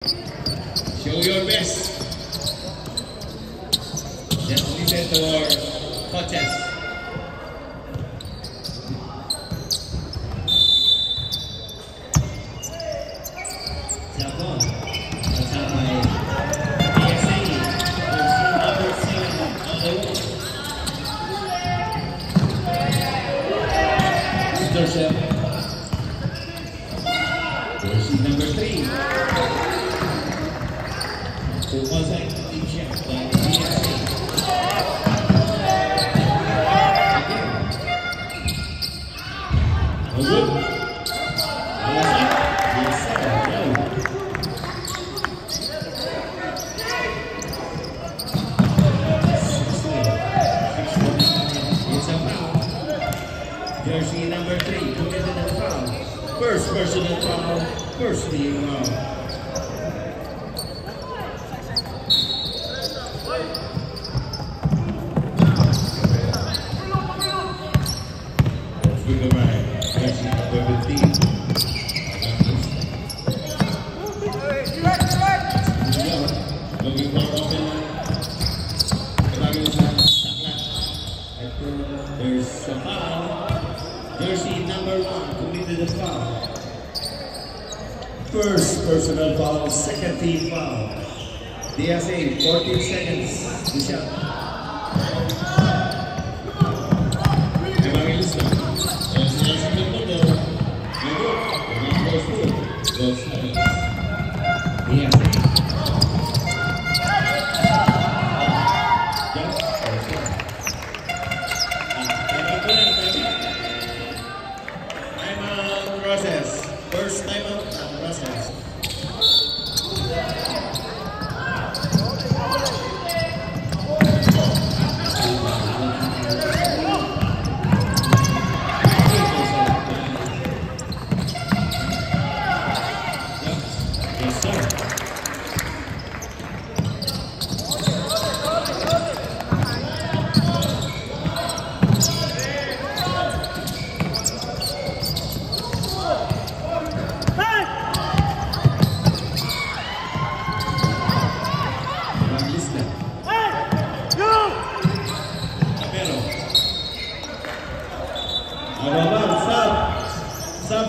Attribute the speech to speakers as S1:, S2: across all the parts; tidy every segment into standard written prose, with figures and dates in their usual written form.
S1: Show your best. Just listen to our coaches. Japon, kasama PSA, number 7 on the wall. Joseph, jersey number 3. Pumasay team siya ng PSA. Good. Jersey number 3, committed a foul. First personal foul, first team foul. Jersey number 15. Looking for open. There's a foul. Jersey number 1 committed a foul. First personal foul, second team foul. DSA, 14 seconds to shot. First time out process. Yes, sir.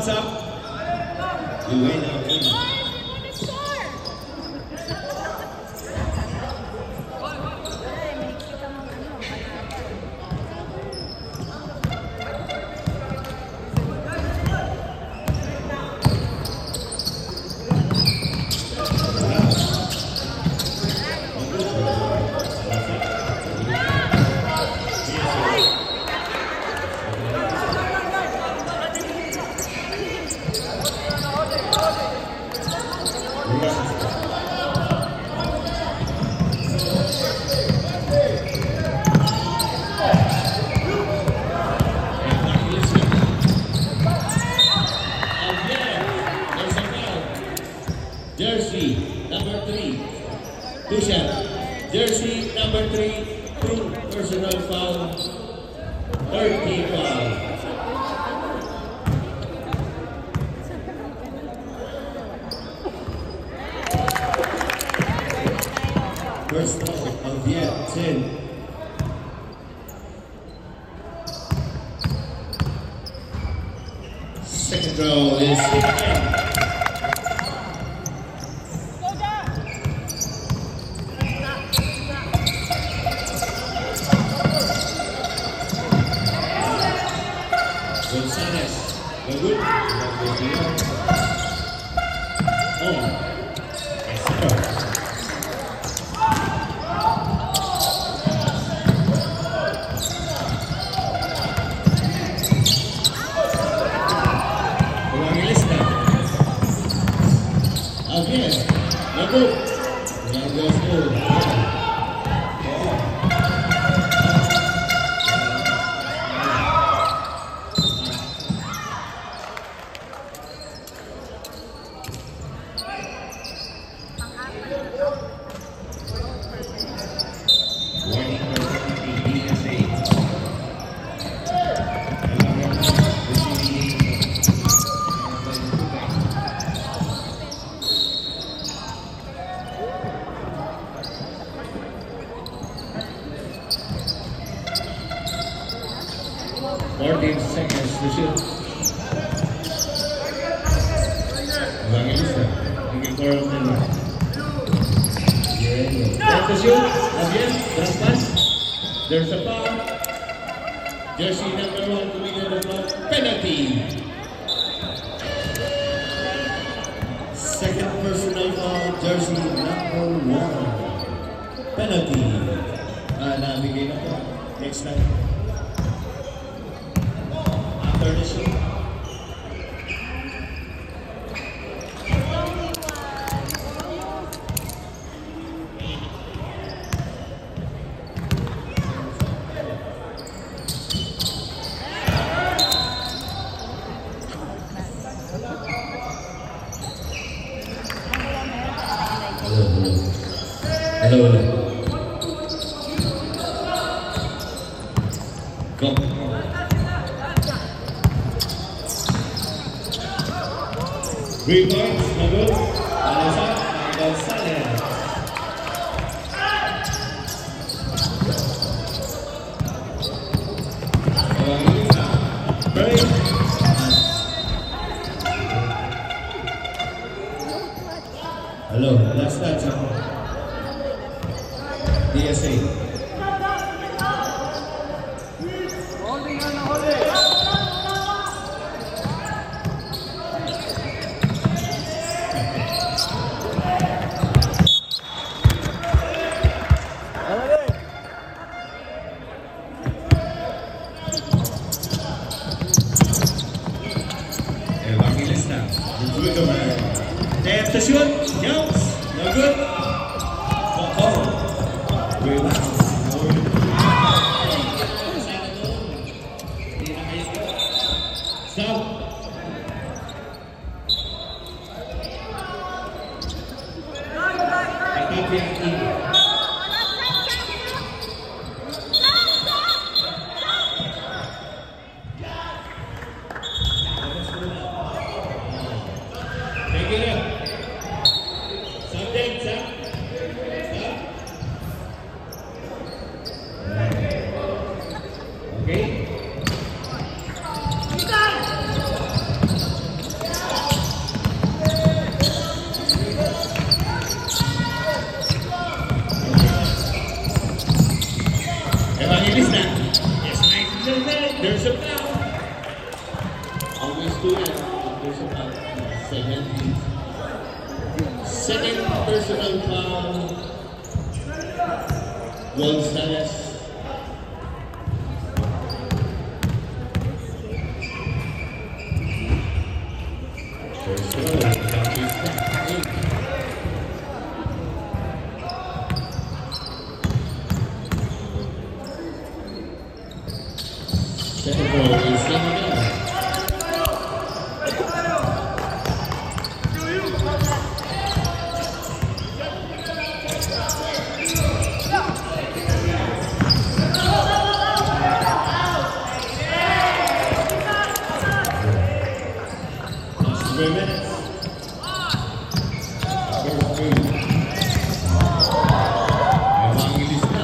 S1: Stop. You win now. Jersey number 3, Tushan. Jersey number 3, true personal foul, third team foul. First foul of Viet Chin. Second row is Viet. Gonzalez, good. 14 seconds to shoot. Evangelista, looking for a minute. Time to shoot. Again, drop pass. There's a foul. Jersey number 1 committed the foul. Penalty. Second personal foul. Jersey number 1. Penalty. Nabigay na po. Next time. After the shoot. Hello. Go. Rebound, Nagul, Alasa, Gonzalez. Break. Hello, last touch. DSA. Evangelista. They have to shoot. Youngs. No good. Relax. Stop. Take it up. Something, Sam. Okay. Evangelista. Yes, nice. There's a foul. Always do it. There's a foul. 17. Second personal foul. Gonzalez. First row, Evangelista. 8. Second row is Senegal. Last 3 minutes. First three. Evangelista.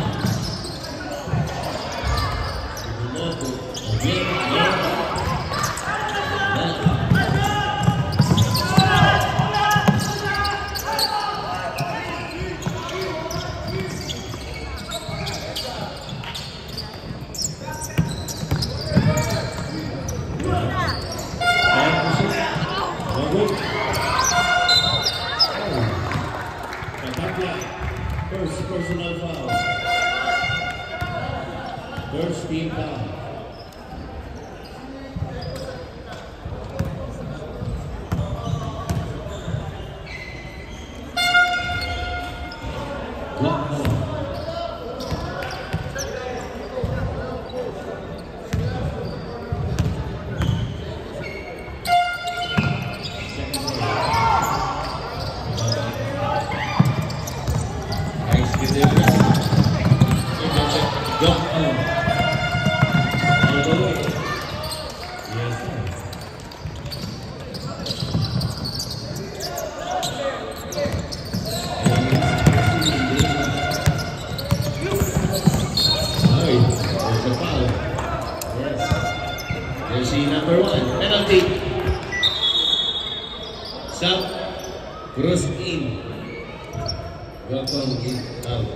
S1: First personal foul. First team foul. Block ball. Nice delivery. Block ball. All the way. Yes, sir. Welcome in out.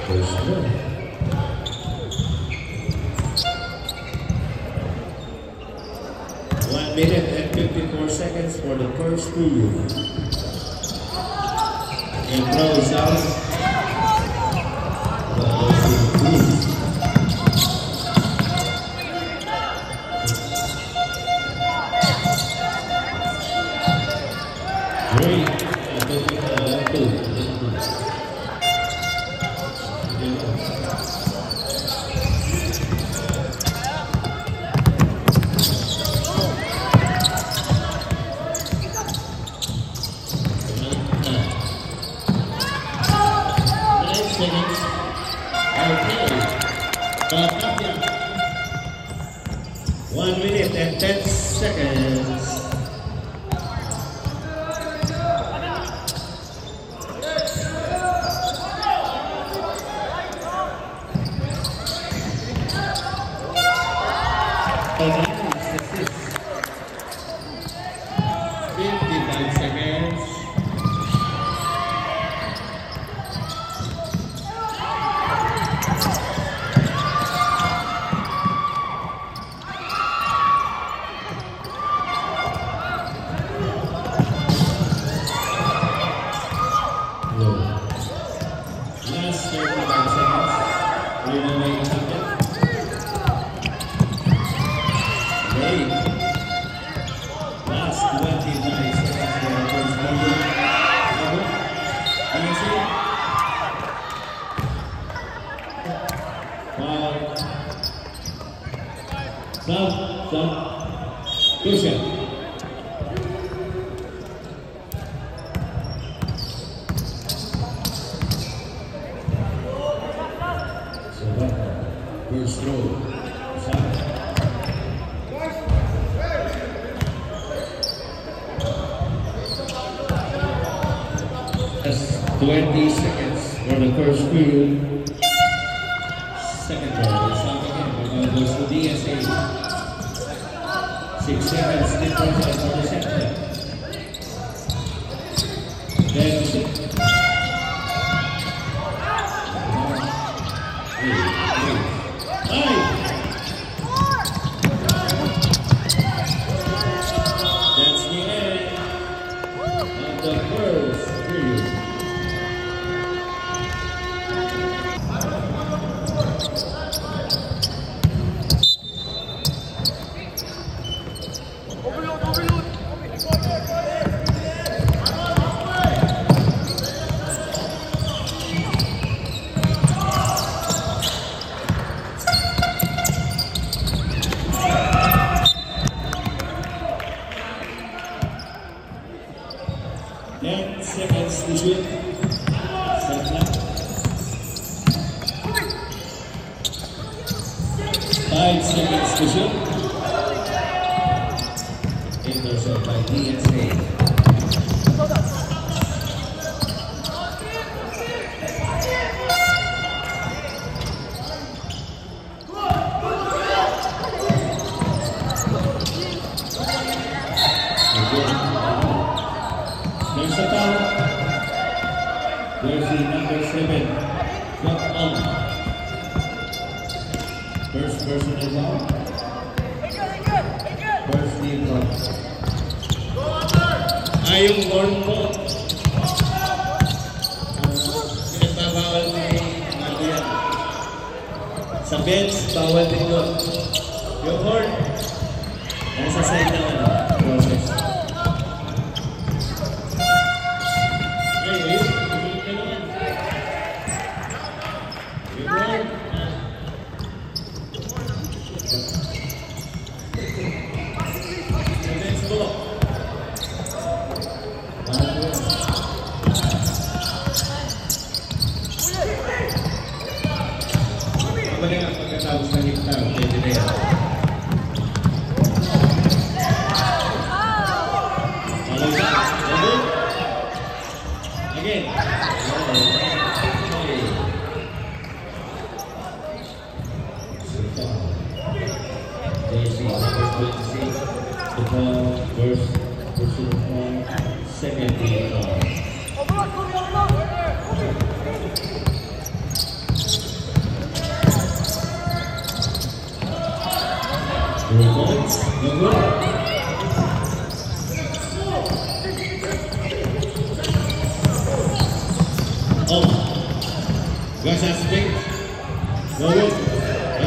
S1: First one. 1 minute and 54 seconds for the first period. And throws out. First throw. That's 20 seconds for the first period. Second throw. Stop again. Goes to DSA. 6 seconds difference for the second. Then 6. Sa bench, bawal din doon. Yung horn, nasa side ng process. Hey, tumulong ka naman. Yung horn, sa bench mo. Pagkatapos ng hita, pwede na yan. Again. points. No good. Oh. Guys, that's big. No good.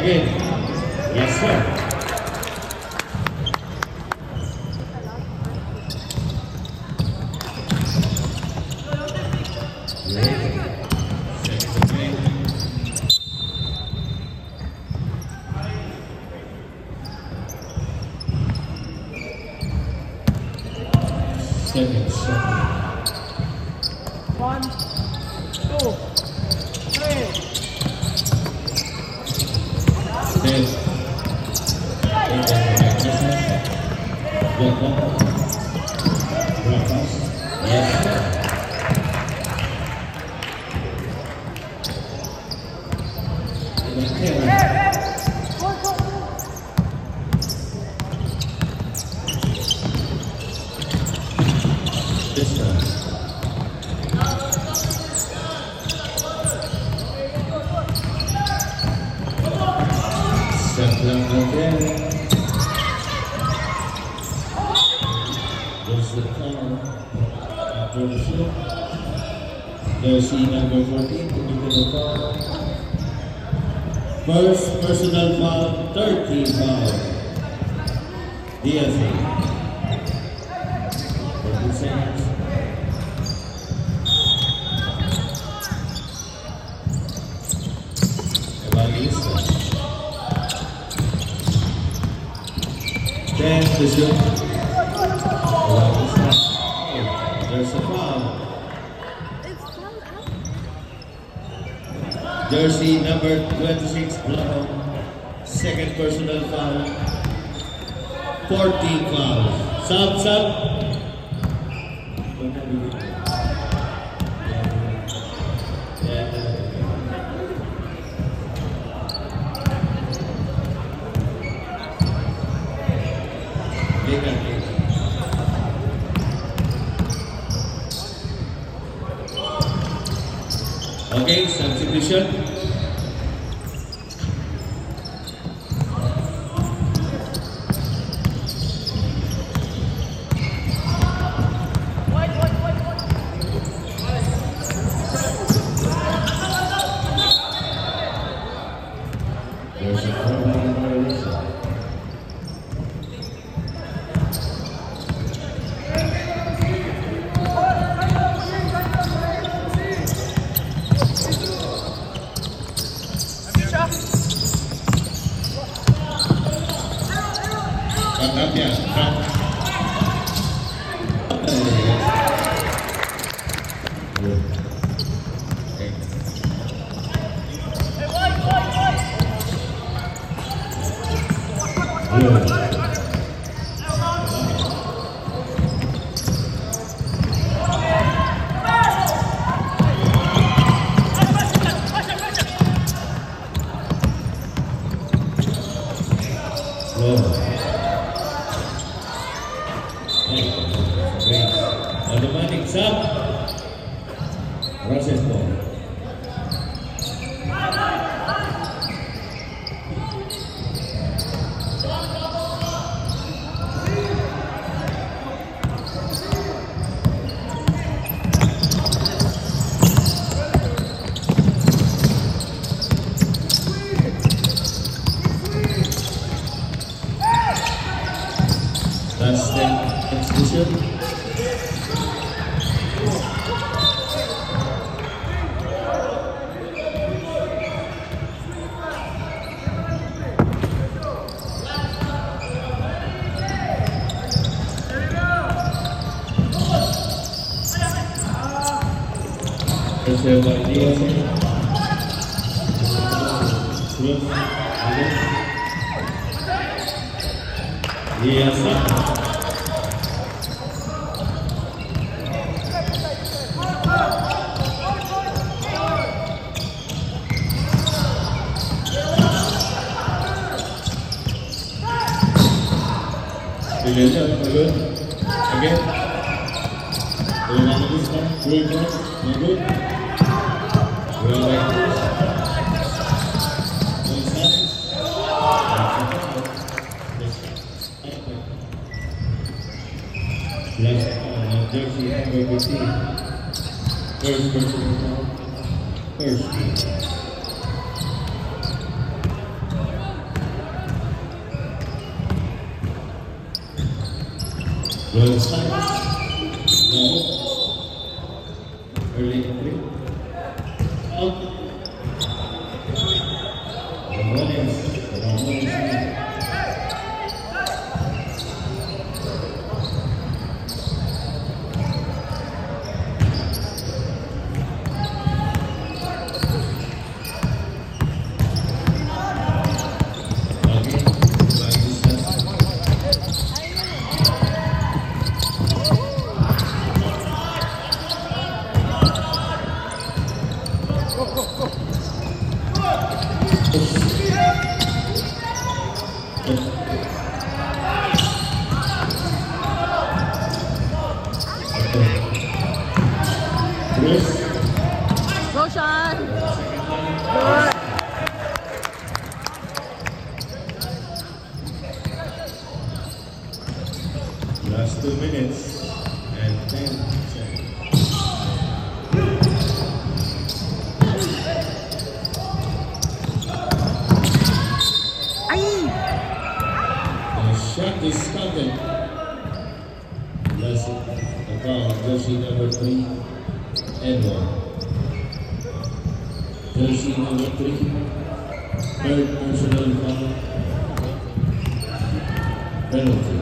S1: Again. Yes, sir. Seconds.
S2: 1, 2, 3.
S1: 10. Yes, sir. This time. Step down again. There's the corner after the shoot. There's number 14 to the corner. First personal foul, 13 foul. DSA. 14 seconds. Evangelista. 10 to shoot. Evangelista. There's a foul. Jersey number 26, Blanco. Second personal foul. 14 fouls. Sub. Okay, substitution. There's a violation. Automatic sub. Process ball. That's the execution. Terceiro Dias, Cruz, Dias, again, first speed. Royal Science. No. Early entry. Out.
S3: Go, Sean. Good.
S1: Last 2 minutes and 10 seconds. The shot is counted. Last foul, jersey number 3 and 1. Jersey number 3, third personal foul, penalty.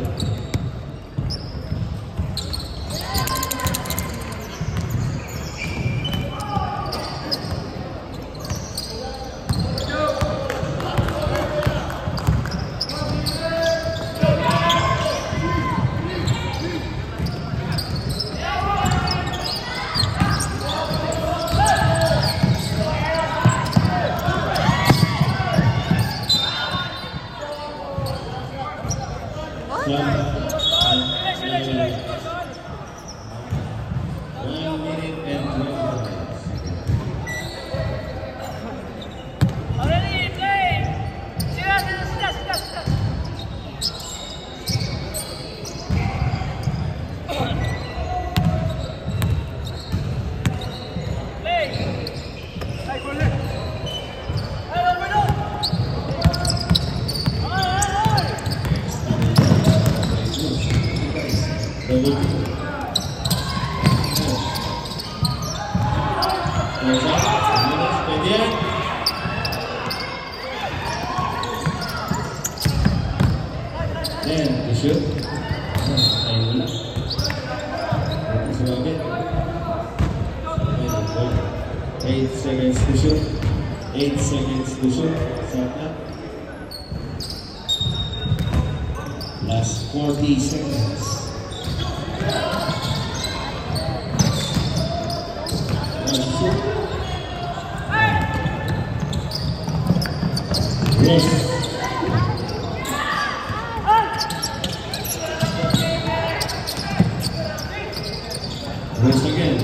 S1: And the shoot. 8 seconds to shoot. 8 seconds to shoot. Last 40 seconds. Yes. Once again.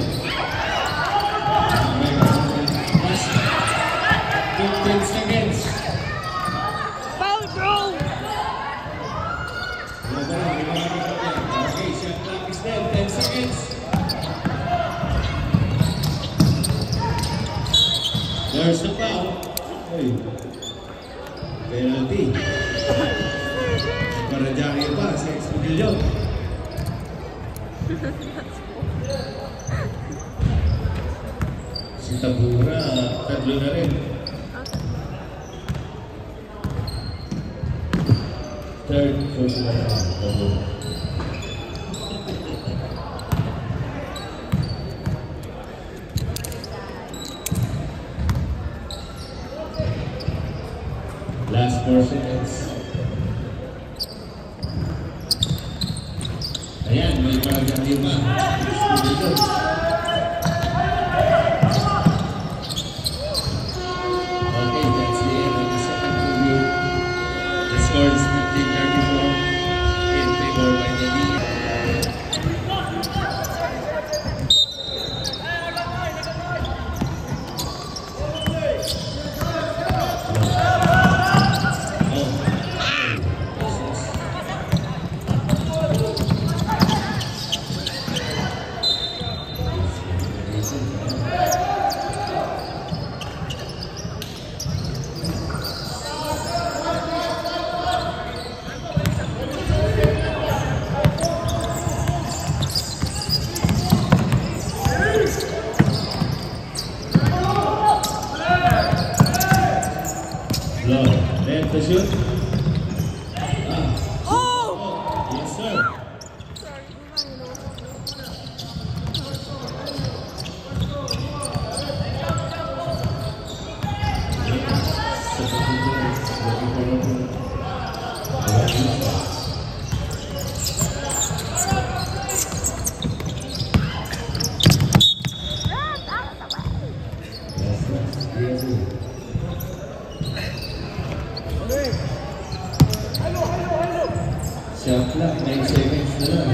S1: 15 seconds.
S3: Foul, bro.
S1: Okay, shot clock is dead. 10 seconds. There's the foul. Hey. Penalty. Para Jackie pa sa expulsion. Si Tabura, tatlo na rin. Third, first na Tabura. Last 4 seconds. Ayan, may paragati pa. Expulsion. Scores 1934 in favor by the league. Low. Left to shoot.
S3: Oh!
S1: Yes, sir. Shot clock, 9 seconds na lang.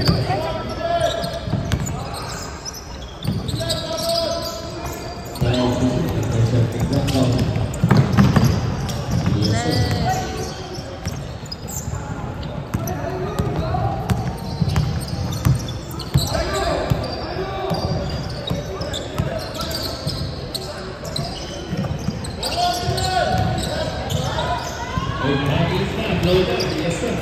S1: Yes, sir.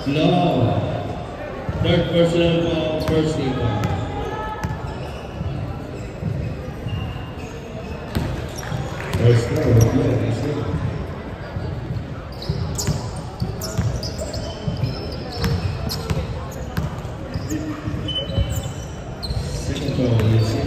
S1: Low. Third personal foul, first team foul. First foul, yes, sir. Second foul, yes, sir.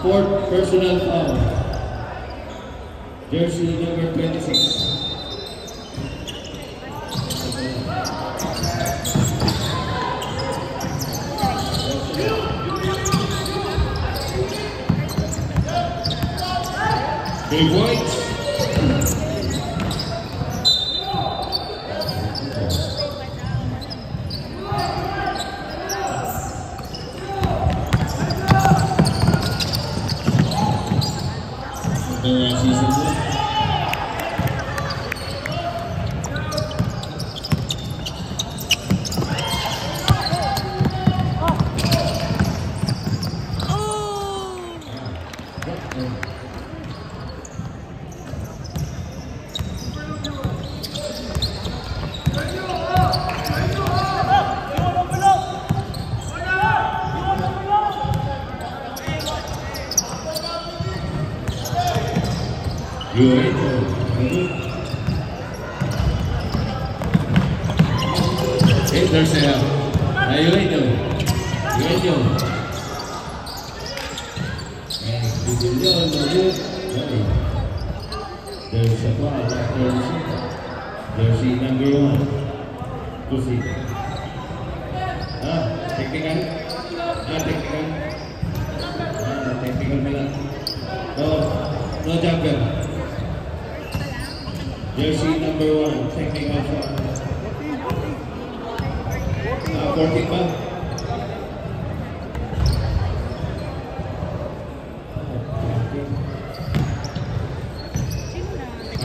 S1: Fourth personal foul. Jersey number 26. Three points. Jersey number 1. Proceed. Technical. Technical. Technical pala. No jumper. Jersey number 1. Technical foul. 14 ba?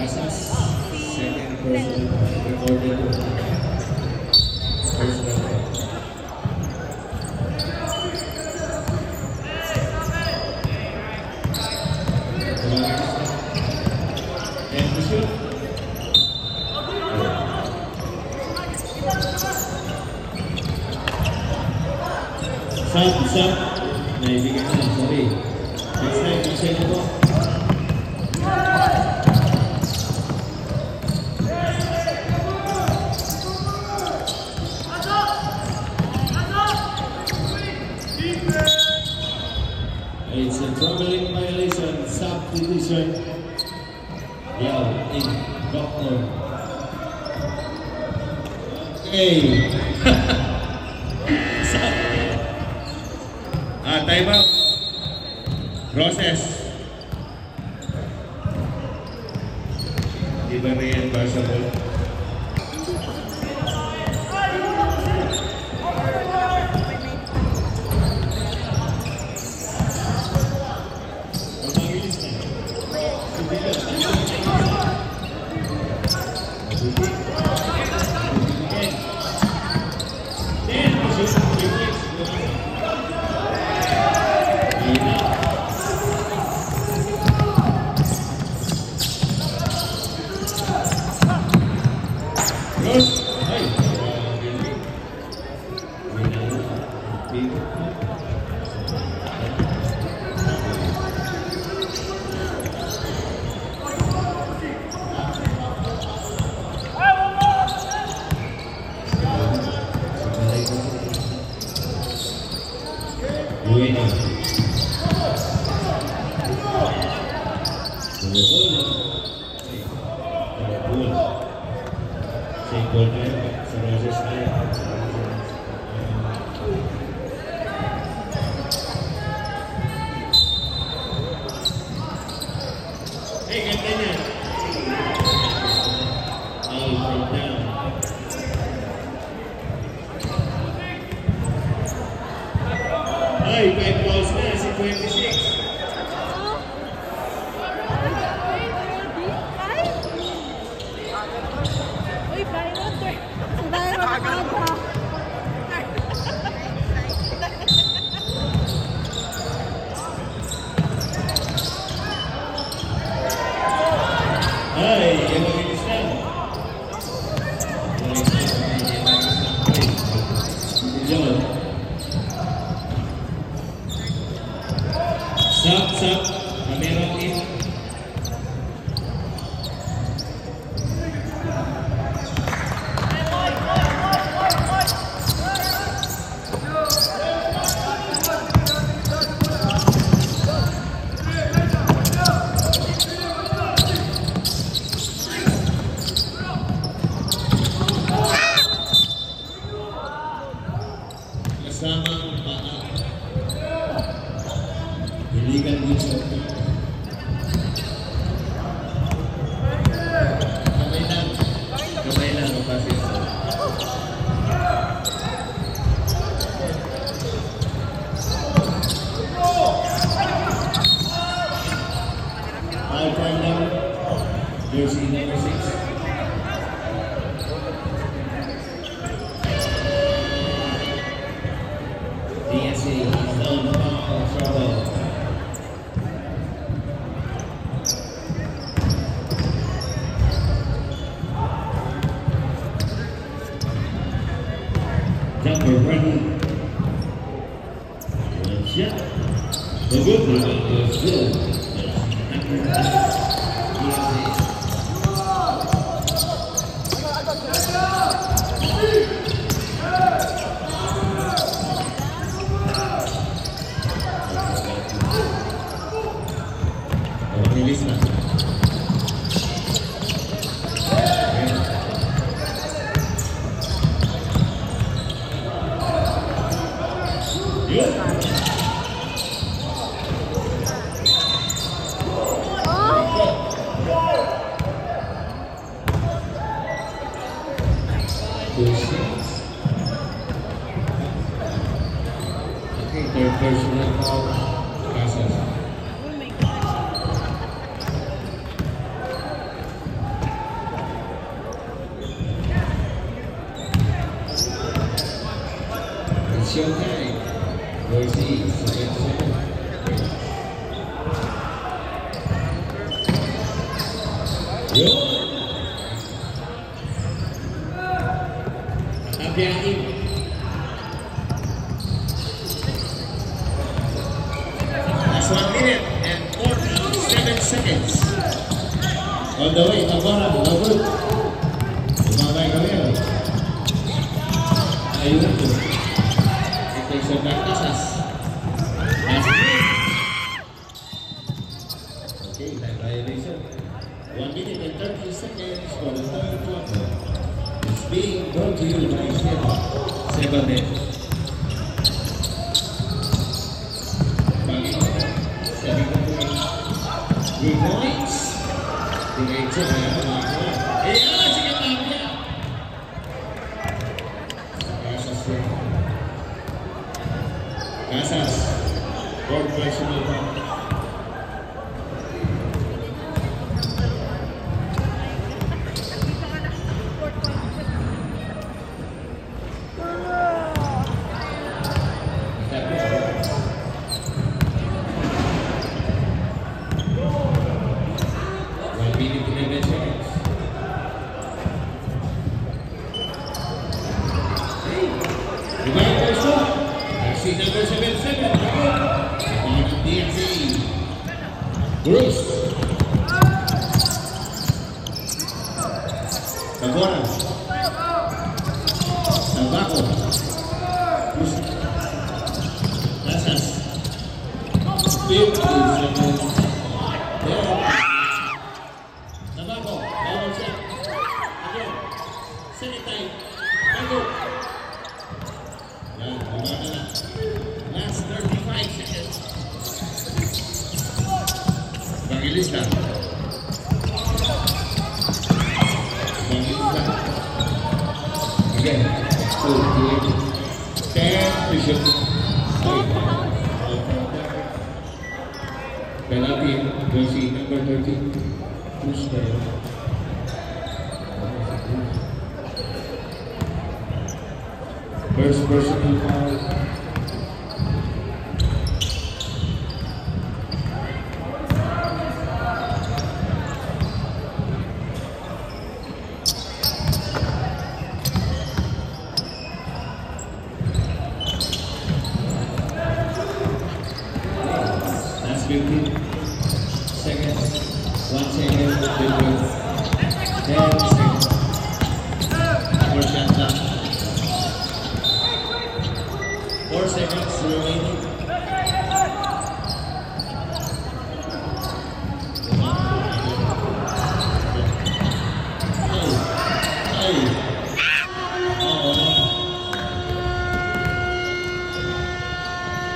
S1: Asas. Second person. Recorded. Sub. Naibigyan na, sorry. Next time, kasi na po. It's a troubling violation, subdivision. Yell in Doctor. Okay. Time out. Process. Di ba reimbursable? Last 1 minute and 47 seconds. On the way, Tabora, Labut. Sumabay kami. Ayun na po. It takes a back Casas. Last minute. Okay, time violation. 1 minute and 30 seconds for the third quarter. It's being brought to you by Seba. Seba Ben. 3 points. Diretso na yan. Ayan! Sige pa niya! Casas rin. Casas. Fourth personal foul. Number 77, DNC. Bruce. Tabora. Tabaco. Bruce. Casas. 50 seconds. Tabaco. Bawal siya. Again. Second time. Tago. Yan, gumana na. Last 35 seconds. Evangelista. Evangelista. Again. 10 Bishop. Penalty. Jersey number 13. Push there. First personal foul. That's 15 seconds. 1 second. 10 seconds. First shot clock. 4 seconds remaining.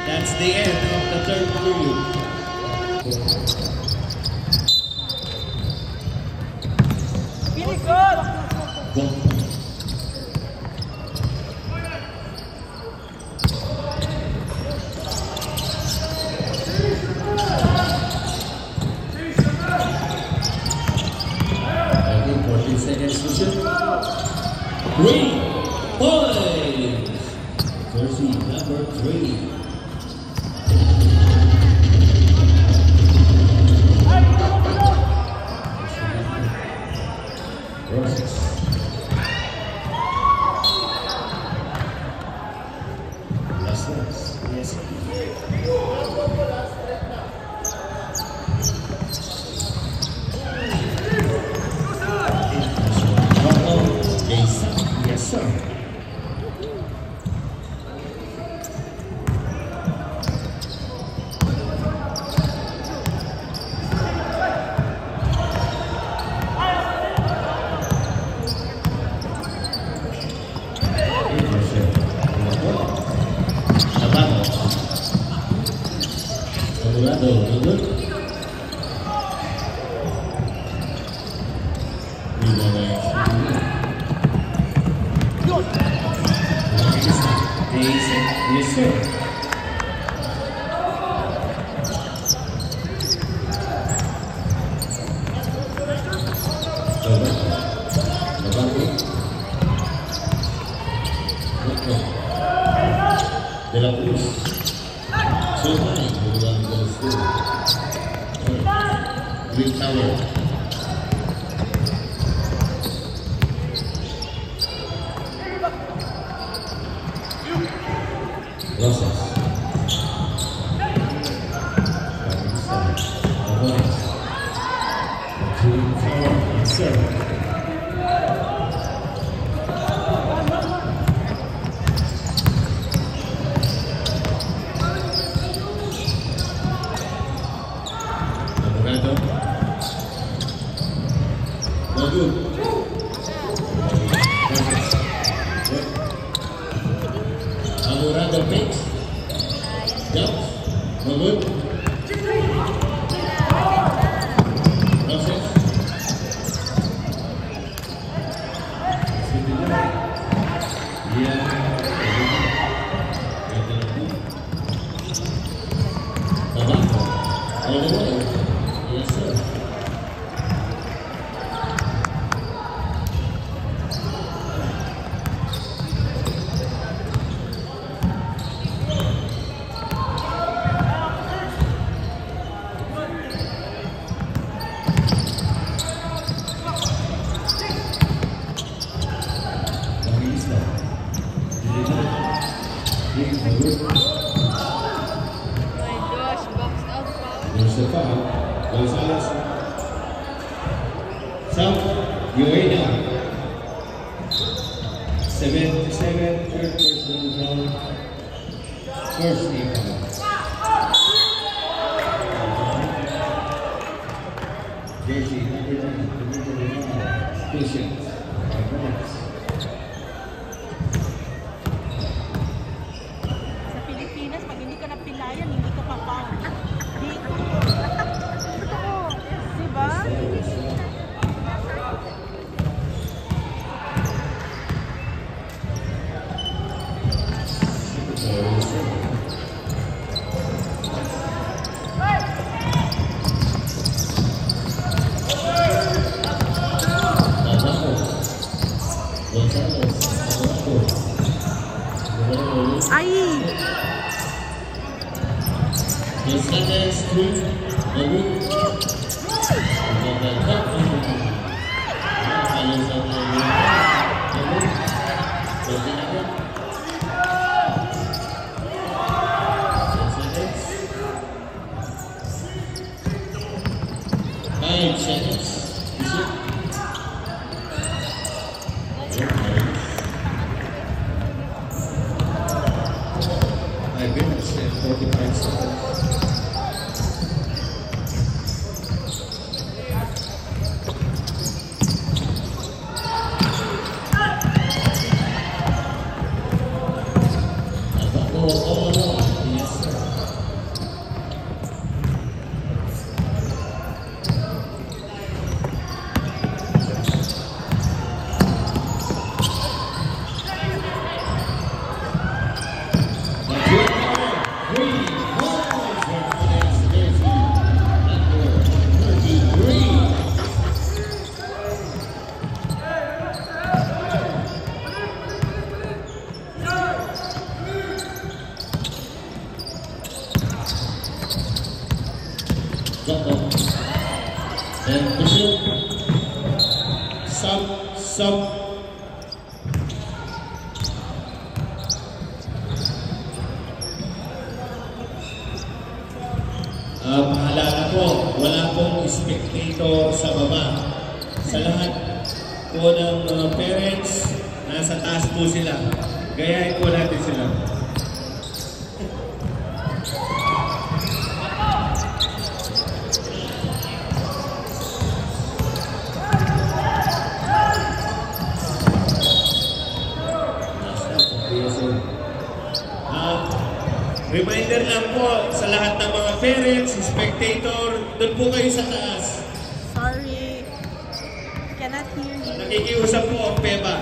S1: That's the end of the third period. Seconds to shoot. 3 points. Jersey number 3. Roses. Last ones. Yes. Yes, sir. Yes, sir. De la Cruz. So high, everyone goes through. Green Tower. Rosas. points. To Tower and serve. Amorado. No good. Amorado picks. Jumps. No good. Process. Yeah. Baba. All the way. Yes, sir. There's the foul. Gonzalez. South, UAE now. 7-7, third personal foul. First team foul. Jersey, number 9, Patience.
S3: Sa Pilipinas, pag hindi ka napilayan, hindi ka pa-pound. Dito. Diba? Ay!
S1: The second street, the week. Five seconds. I've been at 45 seconds. And Bishop, sub. Paalala po, wala pong spectator sa baba. Sa lahat po ng mga parents, nasa taas po sila. Gayahin po natin sila. Reminder lang po sa lahat ng mga parents, spectator, doon po kayo sa taas.
S3: Sorry. Cannot hear you.
S1: Nakikiusap po ang PEBA.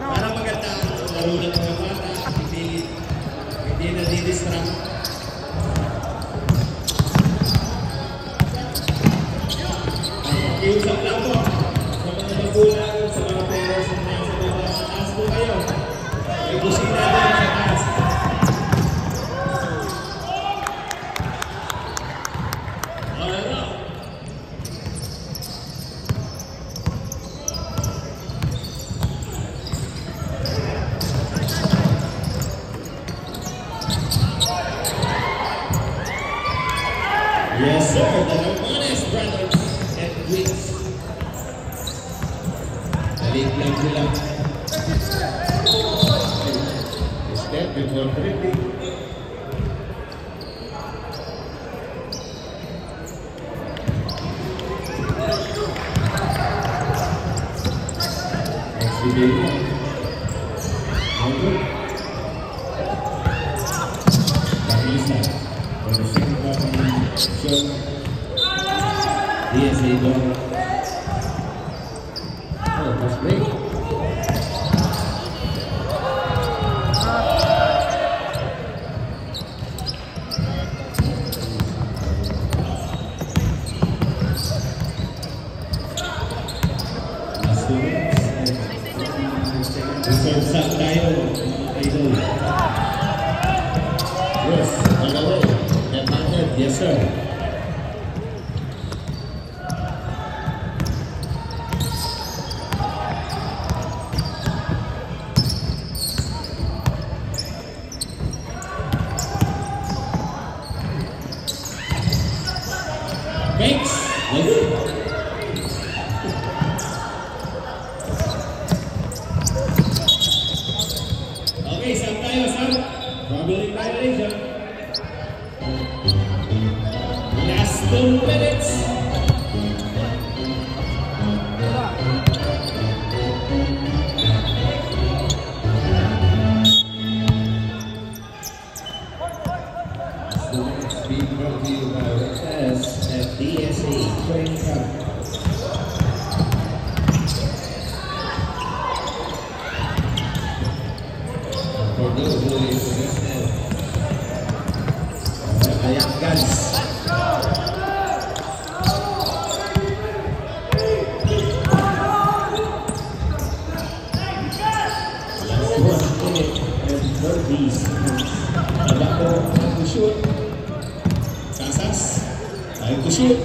S3: No.
S1: Para maganda ang laro ng mga bata, hindi nadidistract. Nakikiusap lang po sa mga magulang, sa mga parents, sa mga taas po kayo. May busina doon sa taas. Yes, sir. Brothers and Twins. Balik lang sila. Step before tripping. Next video. Good. Lisa, for the second half of the show, DSA ball. Oh, that's great. Last 2 minutes. Reserve sack tayo, mga idol. Yes, on the way. Left-handed, yes sir. Thanks. Okay, saan tayo, sir? Probably violation. Last 2 minutes. Being brought to you by Rochas at DSA Training Camp. For those who is interested, the young guns. Last 1 minute and 30 seconds. Tabako, time to shoot. Casas, time to shoot.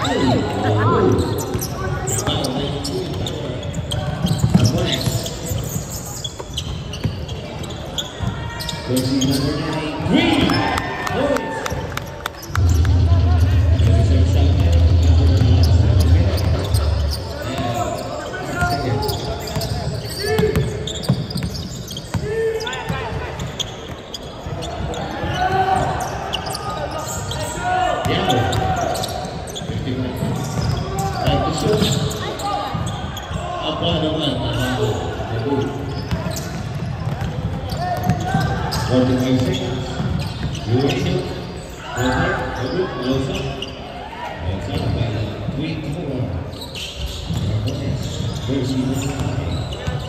S1: Hey, oh. Foul, 19 power. Ramones. Jersey number 9, Green. Boys. Reserve shot tayo. Number 1 minute. And 1 second. Diablo. 51. Time to shoot. Apa naman? 45 seconds. Duration. Over. Close up. Close up by Green Power. Ramones. Jersey number 9.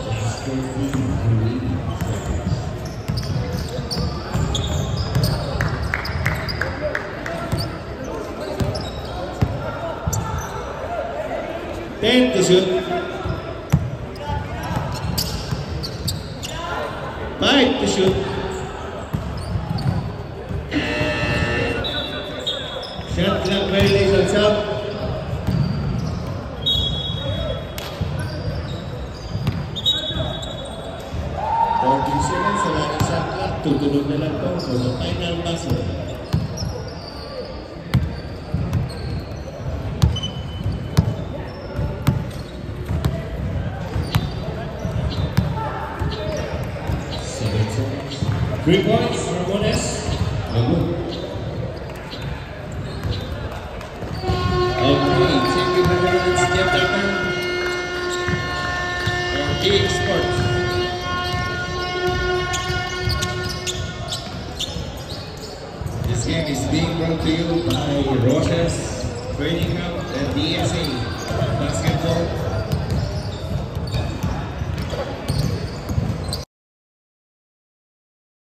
S1: Last 13 seconds. 10 to shoot. 5 to shoot. Shot clock violations up. Seconds, wala na shot clock. Tutunog na lang po. So the final buzzer. Three points, Ramones. Okay, thank you very much, Jeff Dapper. Okay, Sports. This game is being brought to you by Rochas Training Camp and DSA Basketball